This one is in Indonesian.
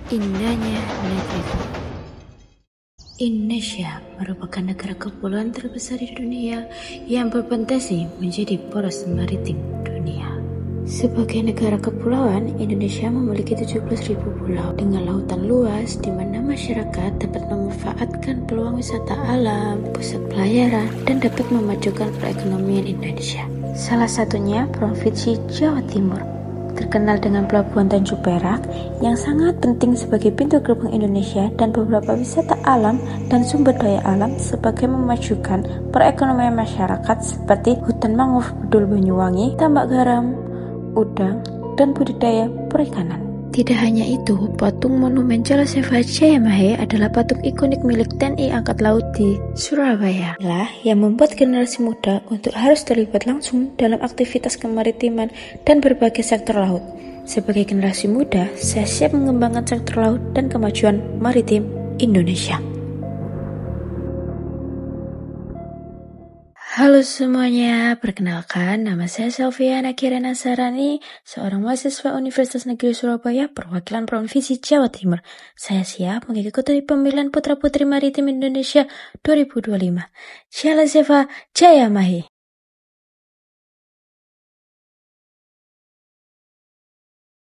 Indahnya negeriku. Indonesia merupakan negara kepulauan terbesar di dunia yang berpotensi menjadi poros maritim dunia. Sebagai negara kepulauan, Indonesia memiliki 17.000 pulau dengan lautan luas di mana masyarakat dapat memanfaatkan peluang wisata alam, pusat pelayaran, dan dapat memajukan perekonomian Indonesia. Salah satunya Provinsi Jawa Timur, terkenal dengan Pelabuhan Tanjung Perak yang sangat penting sebagai pintu gerbang Indonesia dan beberapa wisata alam dan sumber daya alam sebagai memajukan perekonomian masyarakat seperti hutan mangrove Bedul Banyuwangi, tambak garam, udang, dan budidaya perikanan. Tidak hanya itu, patung monumen Jalaseva Jayamahe adalah patung ikonik milik TNI Angkat Laut di Surabaya. Inilah yang membuat generasi muda untuk harus terlibat langsung dalam aktivitas kemaritiman dan berbagai sektor laut. Sebagai generasi muda, saya siap mengembangkan sektor laut dan kemajuan maritim Indonesia. Halo semuanya, perkenalkan nama saya Selviana Kirana Sarani, seorang mahasiswa Universitas Negeri Surabaya perwakilan Provinsi Jawa Timur. Saya siap mengikuti pemilihan Putra Putri Maritim Indonesia 2025. Jalaseva Jayamahe.